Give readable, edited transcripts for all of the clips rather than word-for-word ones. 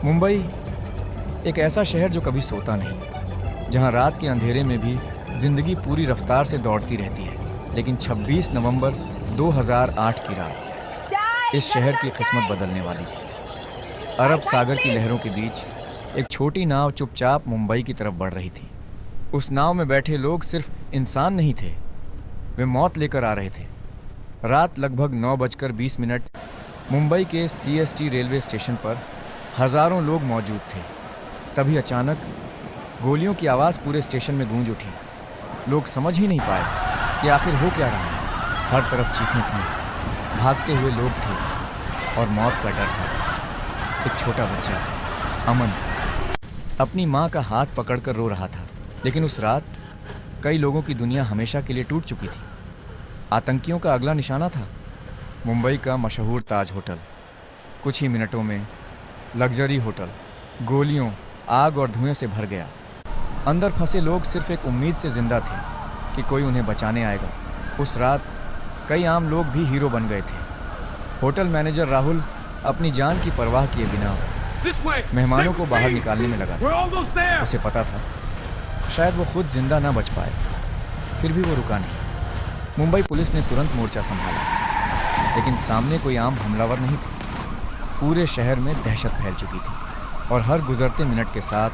मुंबई एक ऐसा शहर जो कभी सोता नहीं, जहां रात के अंधेरे में भी जिंदगी पूरी रफ्तार से दौड़ती रहती है। लेकिन 26 नवंबर 2008 की रात इस शहर की किस्मत बदलने वाली थी। अरब सागर की लहरों के बीच एक छोटी नाव चुपचाप मुंबई की तरफ बढ़ रही थी। उस नाव में बैठे लोग सिर्फ इंसान नहीं थे, वे मौत लेकर आ रहे थे। रात लगभग 9:20 मुंबई के CST रेलवे स्टेशन पर हजारों लोग मौजूद थे। तभी अचानक गोलियों की आवाज़ पूरे स्टेशन में गूंज उठी। लोग समझ ही नहीं पाए कि आखिर हो क्या रहा है। हर तरफ चीखें थीं, भागते हुए लोग थे और मौत का डर था। एक छोटा बच्चा अमन अपनी माँ का हाथ पकड़कर रो रहा था। लेकिन उस रात कई लोगों की दुनिया हमेशा के लिए टूट चुकी थी। आतंकियों का अगला निशाना था मुंबई का मशहूर ताज होटल। कुछ ही मिनटों में लग्जरी होटल गोलियों, आग और धुएं से भर गया। अंदर फंसे लोग सिर्फ एक उम्मीद से जिंदा थे कि कोई उन्हें बचाने आएगा। उस रात कई आम लोग भी हीरो बन गए थे। होटल मैनेजर राहुल अपनी जान की परवाह किए बिना मेहमानों को बाहर निकालने में लगा था। उसे पता था शायद वो खुद जिंदा ना बच पाए, फिर भी वो रुका नहीं। मुंबई पुलिस ने तुरंत मोर्चा संभाला, लेकिन सामने कोई आम हमलावर नहीं थे। पूरे शहर में दहशत फैल चुकी थी और हर गुजरते मिनट के साथ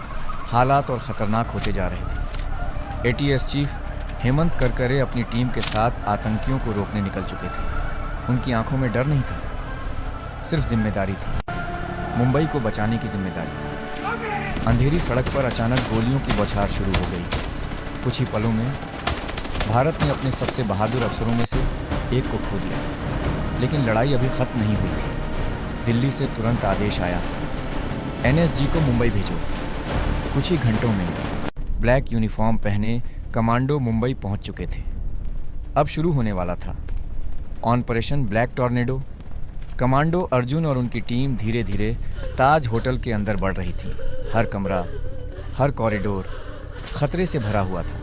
हालात और ख़तरनाक होते जा रहे थे। ATS चीफ हेमंत करकरे अपनी टीम के साथ आतंकियों को रोकने निकल चुके थे। उनकी आंखों में डर नहीं था, सिर्फ जिम्मेदारी थी, मुंबई को बचाने की जिम्मेदारी। अंधेरी सड़क पर अचानक गोलियों की बौछार शुरू हो गई। कुछ ही पलों में भारत ने अपने सबसे बहादुर अफसरों में से एक को खो दिया। लेकिन लड़ाई अभी ख़त्म नहीं हुई थी। दिल्ली से तुरंत आदेश आया, NSG को मुंबई भेजो। कुछ ही घंटों में ब्लैक यूनिफॉर्म पहने कमांडो मुंबई पहुंच चुके थे। अब शुरू होने वाला था operation black tornado. Commando Arjun और उनकी टीम धीरे धीरे ताज होटल के अंदर बढ़ रही थी। हर कमरा, हर कॉरिडोर खतरे से भरा हुआ था।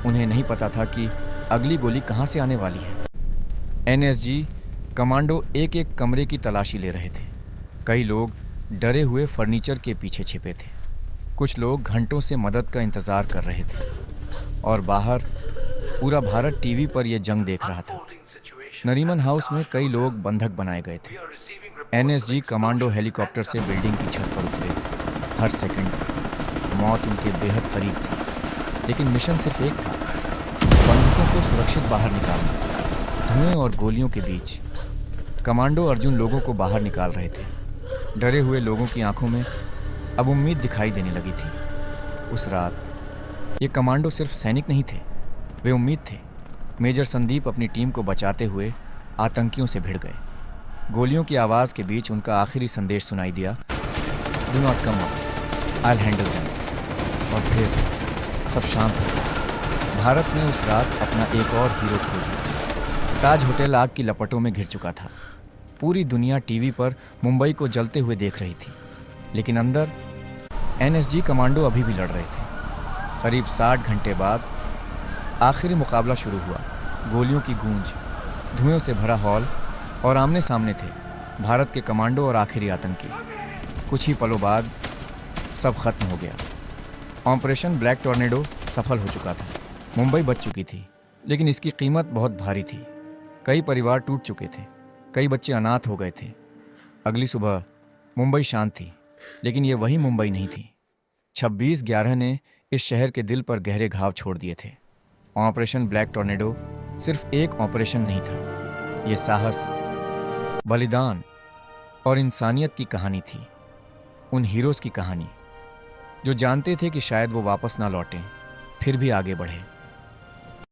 उन्हें नहीं पता था कि अगली गोली कहां से आने वाली है। NSG कमांडो एक एक कमरे की तलाशी ले रहे थे। कई लोग डरे हुए फर्नीचर के पीछे छिपे थे। कुछ लोग घंटों से मदद का इंतज़ार कर रहे थे और बाहर पूरा भारत टीवी पर यह जंग देख रहा था। नरीमन हाउस में कई लोग बंधक बनाए गए थे। NSG कमांडो हेलीकॉप्टर से बिल्डिंग की छत पर उतरे। हर सेकंड मौत उनके बेहद करीब थी, लेकिन मिशन सिर्फ एक था, बंधकों को सुरक्षित बाहर निकालना। धुएं और गोलियों के बीच कमांडो अर्जुन लोगों को बाहर निकाल रहे थे। डरे हुए लोगों की आंखों में अब उम्मीद दिखाई देने लगी थी। उस रात ये कमांडो सिर्फ सैनिक नहीं थे, वे उम्मीद थे। मेजर संदीप अपनी टीम को बचाते हुए आतंकियों से भिड़ गए। गोलियों की आवाज़ के बीच उनका आखिरी संदेश सुनाई दिया, do not come up, I will handle them. और फिर सब शांत हो गया। भारत ने उस रात अपना एक और हीरो खो दिया। ताज होटल आग की लपटों में घिर चुका था। पूरी दुनिया टीवी पर मुंबई को जलते हुए देख रही थी, लेकिन अंदर NSG कमांडो अभी भी लड़ रहे थे। करीब 60 घंटे बाद आखिरी मुकाबला शुरू हुआ। गोलियों की गूंज, धुएं से भरा हॉल और आमने सामने थे भारत के कमांडो और आखिरी आतंकी। कुछ ही पलों बाद सब खत्म हो गया। ऑपरेशन ब्लैक टॉर्नेडो सफल हो चुका था। मुंबई बच चुकी थी, लेकिन इसकी कीमत बहुत भारी थी। कई परिवार टूट चुके थे, कई बच्चे अनाथ हो गए थे। अगली सुबह मुंबई शांत थी, लेकिन ये वही मुंबई नहीं थी। 26/11 ने इस शहर के दिल पर गहरे घाव छोड़ दिए थे। ऑपरेशन ब्लैक टॉर्नेडो सिर्फ एक ऑपरेशन नहीं था, ये साहस, बलिदान और इंसानियत की कहानी थी। उन हीरोज़ की कहानी जो जानते थे कि शायद वो वापस ना लौटें, फिर भी आगे बढ़े।